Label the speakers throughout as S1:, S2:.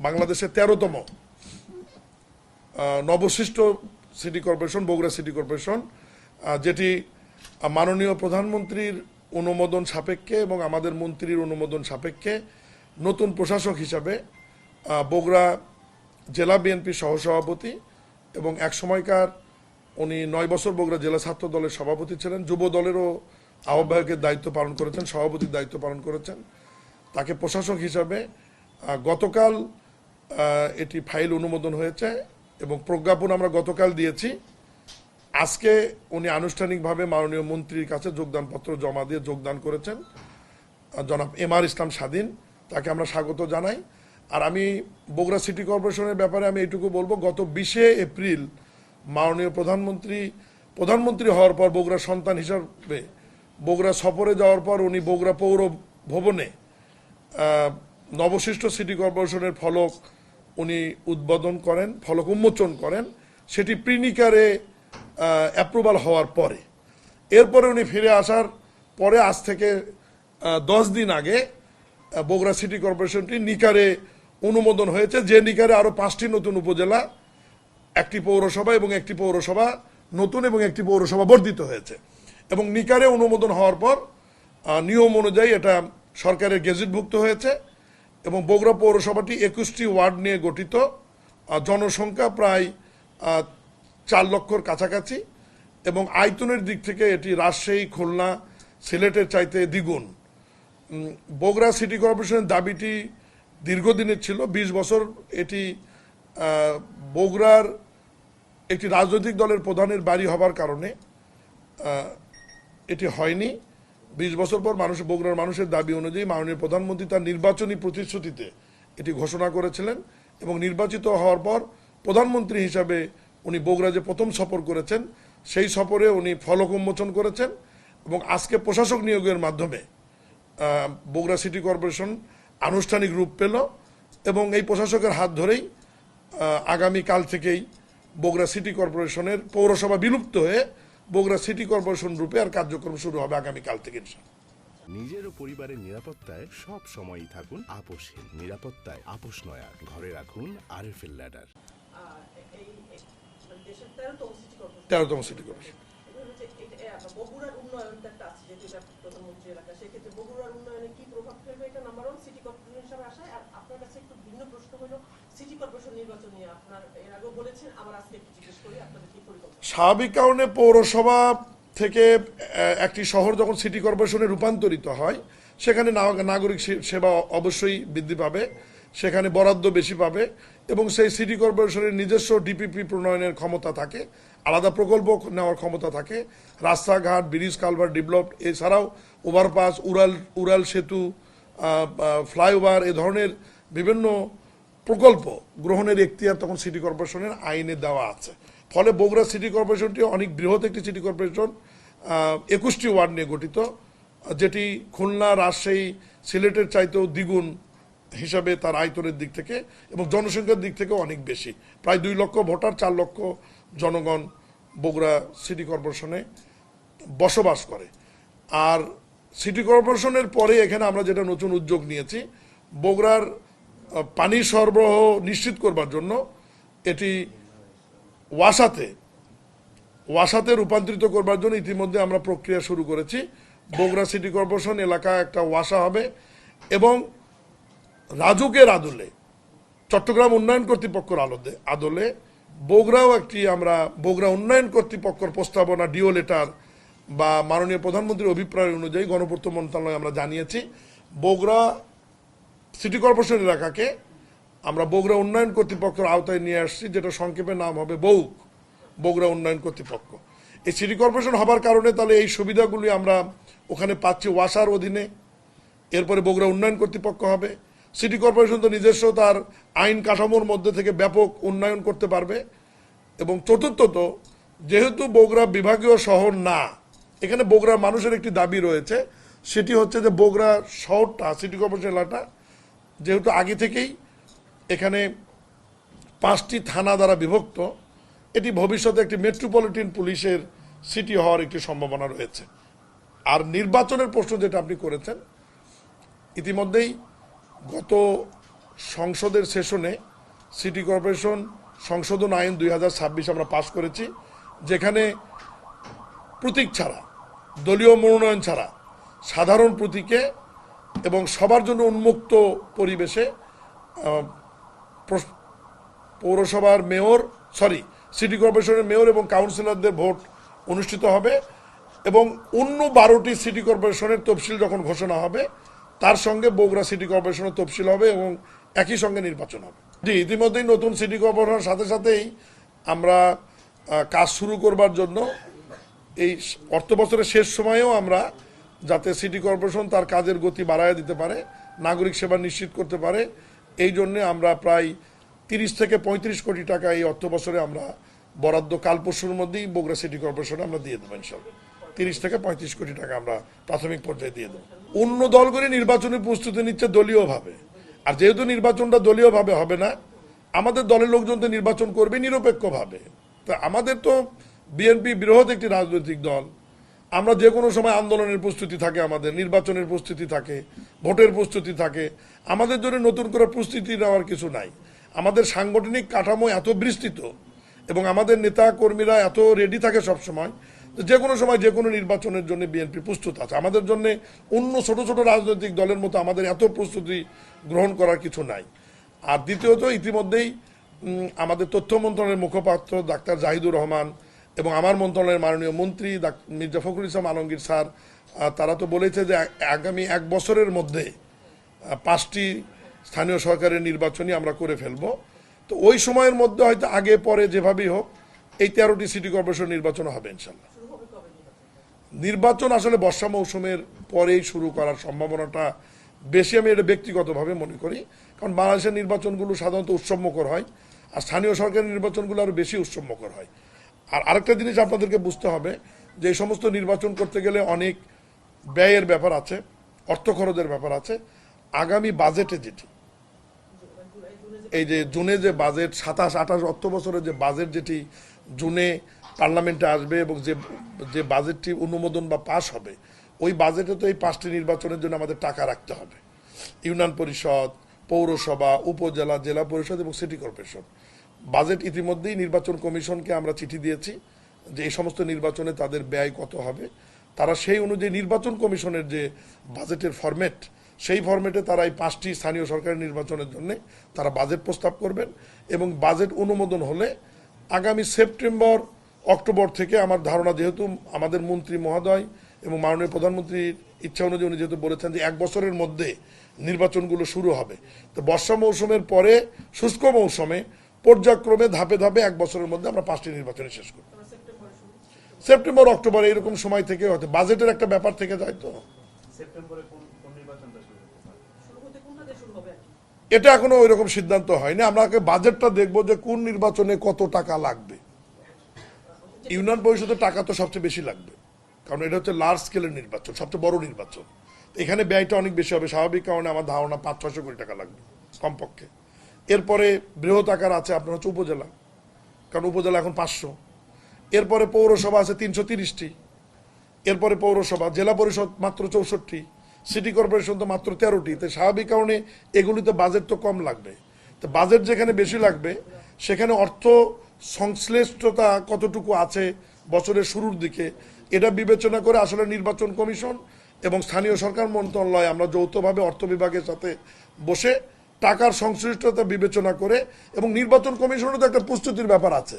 S1: বাংলাদেশের 13তম নবসৃষ্ট city corporation Bogura city corporation, যেটি মাননীয় প্রধানমন্ত্রীর অনুমোদন সাপেক্ষে এবং আমাদের মন্ত্রীর অনুমোদন সাপেক্ষে নতুন প্রশাসক হিসাবে বগুড়া জেলা বিএনপির সহসভাপতি এবং এক সময়কার উনি 9 বছর বগুড়া জেলা ছাত্র দলের সভাপতি ছিলেন, যুব দলেরও আহ্বায়কের দায়িত্ব পালন করেছেন, সভাপতির দায়িত্ব পালন করেছেন। তাকে প্রশাসক হিসাবে গতকাল এটি ফাইল অনুমোদন হয়েছে এবং প্রজ্ঞাপন আমরা গতকাল দিয়েছি। আজকে উনি আনুষ্ঠানিকভাবে মাননীয় মন্ত্রীর কাছে যোগদানপত্র জমা দিয়ে যোগদান করেছেন, জনাব এমআর ইসলাম স্বাধীন। তাকে আমরা স্বাগত জানাই। আর আমি বগুড়া সিটি কর্পোরেশনের ব্যাপারে আমি এইটুকু বলবো, গত 20 এপ্রিল মাননীয় প্রধানমন্ত্রী হওয়ার পর বগুড়া সন্তান হিসাবে বগুড়া সফরে যাওয়ার পর উনি বগুড়া পৌর ভবনে নবসৃষ্ট সিটি কর্পোরেশনের ফলক উনি উদ্বোধন করেন, ফলক উন্মোচন করেন। সেটি প্রিনিকারে অ্যাপ্রুভাল হওয়ার পরে, এরপরে উনি ফিরে আসার পরে আজ থেকে 10 দিন আগে বগুড়া সিটি কর্পোরেশনটি নিকারে অনুমোদন হয়েছে, যে নিকারে আরও 5টি নতুন উপজেলা, একটি পৌরসভা এবং একটি পৌরসভা নতুন এবং একটি পৌরসভা বর্ধিত হয়েছে। এবং নিকারে অনুমোদন হওয়ার পর নিয়ম অনুযায়ী এটা সরকারের গেজেটভুক্ত হয়েছে এবং বগুড়া পৌরসভাটি 21টি ওয়ার্ড নিয়ে গঠিত, জনসংখ্যা প্রায় 4 লক্ষর কাছাকাছি এবং আয়তনের দিক থেকে এটি রাজশাহী, খুলনা, সিলেটের চাইতে দ্বিগুণ। বগুড়া সিটি কর্পোরেশনের দাবিটি দীর্ঘদিনের ছিল, 20 বছর এটি বগুড়ার একটি রাজনৈতিক দলের প্রধানের বাড়ি হবার কারণে এটি হয়নি। 20 বছর পর বগুড়ার মানুষের দাবি অনুযায়ী মাননীয় প্রধানমন্ত্রী তার নির্বাচনী প্রতিশ্রুতিতে এটি ঘোষণা করেছিলেন এবং নির্বাচিত হওয়ার পর প্রধানমন্ত্রী হিসাবে উনি বগুড়া যে প্রথম সফর করেছেন সেই সফরে উনি ফলক উন্মোচন করেছেন এবং আজকে প্রশাসক নিয়োগের মাধ্যমে বগুড়া সিটি কর্পোরেশন আনুষ্ঠানিক রূপ পেল এবং এই প্রশাসকের হাত ধরেই আগামীকাল থেকেই বগুড়া সিটি কর্পোরেশনের পৌরসভা বিলুপ্ত হয়ে বগুড়া সিটি কর্পোরেশন রূপে আর কার্যক্রম শুরু হবে আগামীকাল থেকে।
S2: নিজের ও পরিবারের নিরাপত্তায় সব সময়ই থাকুন আপোষহীন। নিরাপত্তায় আপোষ নয় আর। ঘরে রাখুন আরএফএল ল্যাডার।
S1: 13তম সিটি কর্পোরেশন।
S3: বগুড়ার উন্নয়নটা একটা আছে, যেহেতু এটা প্রধানমন্ত্রী এলাকা, সেক্ষেত্রে বগুড়ার উন্নয়নে কি প্রভাব ফেলবে এটা নাম্বার 1 সিটি কর্পোরেশন হিসাবে আসায়। আর আপনার কাছে একটু ভিন্ন প্রশ্ন হলো সিটি কর্পোরেশন নির্বাচন নিয়ে আপনার এর আগেও বলেছেন, আবার আজকে একটু জিজ্ঞেস করি আপনাদের কি পরিকল্পনা।
S1: স্বাভাবিক কারণে পৌরসভা থেকে একটি শহর যখন সিটি কর্পোরেশনে রূপান্তরিত হয় সেখানে নাগরিক সেবা অবশ্যই বৃদ্ধি পাবে, সেখানে বরাদ্দ বেশি পাবে এবং সেই সিটি কর্পোরেশনের নিজস্ব ডিপিপি প্রণয়নের ক্ষমতা থাকে, আলাদা প্রকল্প নেওয়ার ক্ষমতা থাকে, রাস্তাঘাট, ব্রিজ, কালভার্ট ডেভেলপ, এছাড়াও ওভারপাস, উড়াল সেতু, ফ্লাইওভার, এ ধরনের বিভিন্ন প্রকল্প গ্রহণের এখতিয়ার তখন সিটি কর্পোরেশনের আইনে দেওয়া আছে। ফলে বগুড়া সিটি কর্পোরেশনটি অনেক বৃহৎ একটি সিটি কর্পোরেশন, 21টি ওয়ার্ড নিয়ে গঠিত, যেটি খুলনা, রাজশাহী, সিলেটের চাইতেও দ্বিগুণ হিসাবে তার আয়তনের দিক থেকে এবং জনসংখ্যার দিক থেকেও অনেক বেশি। প্রায় 2 লক্ষ ভোটার, 4 লক্ষ জনগণ বগুড়া সিটি কর্পোরেশনে বসবাস করে। আর সিটি কর্পোরেশনের পরে এখানে আমরা যেটা নতুন উদ্যোগ নিয়েছি, বগুড়ার পানি সরবরাহ নিশ্চিত করবার জন্য এটি ওয়াসাতে রূপান্তরিত করবার জন্য ইতিমধ্যে আমরা প্রক্রিয়া শুরু করেছি। বগুড়া সিটি কর্পোরেশন এলাকা একটা ওয়াসা হবে এবং রাজুকের আদলে, চট্টগ্রাম উন্নয়ন কর্তৃপক্ষের আদলে বগুড়াও একটি আমরা বগুড়া উন্নয়ন কর্তৃপক্ষের প্রস্তাবনা, ডিও লেটার বা মাননীয় প্রধানমন্ত্রীর অভিপ্রায় অনুযায়ী গণপূর্ত মন্ত্রণালয়ে আমরা জানিয়েছি বগুড়া সিটি কর্পোরেশন এলাকাকে আমরা বগুড়া উন্নয়ন কর্তৃপক্ষের আওতায় নিয়ে আসছি, যেটা সংক্ষেপে নাম হবে বগুড়া উন্নয়ন কর্তৃপক্ষ। এই সিটি কর্পোরেশন হবার কারণে তাহলে এই সুবিধাগুলি আমরা ওখানে পাচ্ছি ওয়াসার অধীনে, এরপরে বগুড়া উন্নয়ন কর্তৃপক্ষ হবে। সিটি কর্পোরেশন তো নিজস্ব তার আইন কাঠামোর মধ্যে থেকে ব্যাপক উন্নয়ন করতে পারবে এবং চতুর্থত, যেহেতু বগুড়া বিভাগীয় শহর না, এখানে বগুড়ার মানুষের একটি দাবি রয়েছে, সেটি হচ্ছে যে বগুড়া শহরটা, সিটি কর্পোরেশন এলাকাটা যেহেতু আগে থেকেই এখানে 5টি থানা দ্বারা বিভক্ত, এটি ভবিষ্যতে একটি মেট্রোপলিটন পুলিশের সিটি হওয়ার একটি সম্ভাবনা রয়েছে। আর নির্বাচনের প্রশ্ন যেটা আপনি করেছেন, ইতিমধ্যেই গত সংসদের সেশনে সিটি কর্পোরেশন সংশোধন আইন 2026 আমরা পাশ করেছি, যেখানে প্রতীক ছাড়া, দলীয় মনোনয়ন ছাড়া সাধারণ প্রতীকে এবং সবার জন্য উন্মুক্ত পরিবেশে পৌরসভার মেয়র সিটি কর্পোরেশনের মেয়র এবং কাউন্সিলরদের ভোট অনুষ্ঠিত হবে এবং অন্য 12টি সিটি কর্পোরেশনের তফসিল যখন ঘোষণা হবে তার সঙ্গে বগুড়া সিটি কর্পোরেশনের তফসিল হবে এবং একই সঙ্গে নির্বাচন হবে। জি, ইতিমধ্যেই নতুন সিটি কর্পোরেশনের সাথে সাথেই আমরা কাজ শুরু করবার জন্য এই অর্থ বছরের শেষ সময়েও আমরা যাতে সিটি কর্পোরেশন তার কাজের গতি বাড়ায় দিতে পারে, নাগরিক সেবা নিশ্চিত করতে পারে, এই জন্যে আমরা প্রায় 30 থেকে 35 কোটি টাকা এই অর্থ বছরে আমরা বরাদ্দ কাল পরশুর মধ্যেই বগুড়া সিটি কর্পোরেশনে আমরা দিয়ে দেবো ইনশাল্লাহ। 30 থেকে 35 কোটি টাকা আমরা প্রাথমিক পর্যায়ে দিয়ে দেবো। অন্য দলগুলি নির্বাচনী প্রস্তুতি নিচ্ছে দলীয়ভাবে, আর যেহেতু নির্বাচনটা দলীয়ভাবে হবে না, আমাদের দলের লোকজন তো নির্বাচন করবে নিরপেক্ষভাবে। তা আমাদের তো বিএনপি বৃহৎ একটি রাজনৈতিক দল, আমরা যে কোনো সময় আন্দোলনের প্রস্তুতি থাকে, আমাদের নির্বাচনের প্রস্তুতি থাকে, ভোটের প্রস্তুতি থাকে, আমাদের জন্য নতুন করে প্রস্তুতি নেওয়ার কিছু নাই। আমাদের সাংগঠনিক কাঠামো এত বিস্তৃত এবং আমাদের নেতা কর্মীরা এত রেডি থাকে সব সময়, যে কোনো সময় যে কোনো নির্বাচনের জন্য বিএনপি প্রস্তুত আছে। আমাদের জন্য অন্য ছোট ছোট রাজনৈতিক দলের মতো আমাদের এত প্রস্তুতি গ্রহণ করার কিছু নাই। আর দ্বিতীয়ত, ইতিমধ্যেই আমাদের তথ্য মন্ত্রণালয়ের মুখপাত্র ডাক্তার জাহিদুর রহমান এবং আমার মন্ত্রণালয়ের মাননীয় মন্ত্রী মির্জা ফখরুল ইসলাম আলমগীর স্যার, তারা তো বলেছে যে আগামী 1 বছরের মধ্যে 5টি স্থানীয় সরকারের নির্বাচনই আমরা করে ফেলব। তো ওই সময়ের মধ্যে হয়তো আগে পরে যেভাবেই হোক এই 13টি সিটি কর্পোরেশন নির্বাচন হবে ইনশাল্লাহ। নির্বাচন আসলে বর্ষা মৌসুমের পরেই শুরু করার সম্ভাবনাটা বেশি, আমি এটা ব্যক্তিগতভাবে মনে করি। কারণ বাংলাদেশের নির্বাচনগুলো সাধারণত উৎসবমুখর হয়, আর স্থানীয় সরকারের নির্বাচনগুলো আরও বেশি উৎসবমুখর হয়। আর আরেকটা জিনিস আপনাদেরকে বুঝতে হবে যে এই সমস্ত নির্বাচন করতে গেলে অনেক ব্যয়ের ব্যাপার আছে, অর্থ খরচের ব্যাপার আছে। আগামী বাজেটে যেটি এই যে জুনে যে বাজেট 27-28 অর্থ বছরের যে বাজেট যেটি জুনে পার্লামেন্টে আসবে এবং যে বাজেটটি অনুমোদন বা পাস হবে, ওই বাজেটে তো এই 5টি নির্বাচনের জন্য আমাদের টাকা রাখতে হবে। ইউনিয়ন পরিষদ, পৌরসভা, উপজেলা, জেলা পরিষদ এবং সিটি কর্পোরেশন। বাজেট ইতিমধ্যেই নির্বাচন কমিশনকে আমরা চিঠি দিয়েছি যে এই সমস্ত নির্বাচনে তাদের ব্যয় কত হবে। তারা সেই অনুযায়ী নির্বাচন কমিশনের যে বাজেটের ফরম্যাট, সেই ফরম্যাটে তারা এই 5টি স্থানীয় সরকারের নির্বাচনের জন্য তারা বাজেট প্রস্তাব করবেন এবং বাজেট অনুমোদন হলে আগামী সেপ্টেম্বর অক্টোবর থেকে আমার ধারণা, যেহেতু আমাদের মন্ত্রী মহোদয় এবং মাননীয় প্রধানমন্ত্রীর ইচ্ছা অনুযায়ী উনি যেহেতু বলেছেন যে 1 বছরের মধ্যে নির্বাচনগুলো শুরু হবে, তো বর্ষা মৌসুমের পরে শুষ্ক মৌসুমে পর্যায়ক্রমে ধাপে ধাপে 1 বছরের মধ্যে আমরা 5টি নির্বাচনে শেষ করব। সেপ্টেম্বর অক্টোবর এইরকম সময় থেকে হয়তো বাজেটের একটা ব্যাপার থেকে যায়, তো এটা এখনো ওই রকম সিদ্ধান্ত হয়নি। আমরা বাজেটটা দেখবো যে কোন নির্বাচনে কত টাকা লাগবে। ইউনিয়ন পরিষদের টাকা তো সবচেয়ে বেশি লাগবে, কারণ এটা হচ্ছে লার্জ স্কেলের নির্বাচন, সবচেয়ে বড় নির্বাচন। এখানে ব্যয়টা অনেক বেশি হবে, স্বাভাবিক কারণে আমার ধারণা 500-600 কোটি টাকা লাগবে কমপক্ষে। এরপরে বৃহৎ আকার আছে আপনার হচ্ছে উপজেলা, কারণ উপজেলা এখন 500। এরপরে পৌরসভা আছে 330টি, এরপরে পৌরসভা, জেলা পরিষদ মাত্র 64, সিটি কর্পোরেশন তো মাত্র 13টি। তো স্বাভাবিক কারণে এগুলিতে বাজেট তো কম লাগবে। তো বাজেট যেখানে বেশি লাগবে সেখানে অর্থ সংশ্লিষ্টতা কতটুকু আছে বছরের শুরুর দিকে, এটা বিবেচনা করে আসলে নির্বাচন কমিশন এবং স্থানীয় সরকার মন্ত্রণালয় আমরা যৌথভাবে অর্থ বিভাগের সাথে বসে টাকার সংশ্লিষ্টতা বিবেচনা করে, এবং নির্বাচন কমিশনের তো একটা প্রস্তুতির ব্যাপার আছে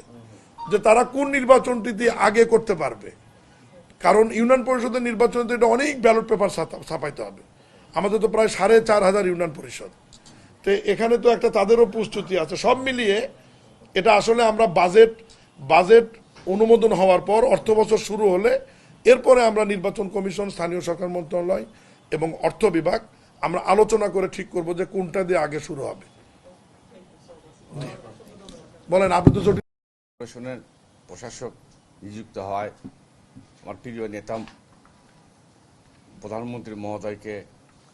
S1: যে তারা কোন নির্বাচনটি দিয়ে আগে করতে পারবে। কারণ ইউনিয়ন পরিষদের নির্বাচনে তো এটা অনেক ব্যালট পেপার ছাপাইতে হবে, আমাদের তো প্রায় 4500 ইউনিয়ন পরিষদ। তো এখানে তো একটা তাদেরও প্রস্তুতি আছে। সব মিলিয়ে এটা আসলে আমরা বাজেট অনুমোদন হওয়ার পর অর্থ বছর শুরু হলে এরপরে আমরা নির্বাচন কমিশন, স্থানীয় সরকার মন্ত্রণালয় এবং অর্থ বিভাগ আমরা আলোচনা করে ঠিক করব যে কোনটা দিয়ে আগে শুরু হবে। বলেন আপনি তো
S4: কর্পোরেশনের প্রশাসক নিযুক্ত হয় আমার প্রিয় নেতা প্রধানমন্ত্রী মহোদয়কে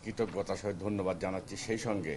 S4: কৃতজ্ঞতার সহিত ধন্যবাদ জানাচ্ছি। সেই সঙ্গে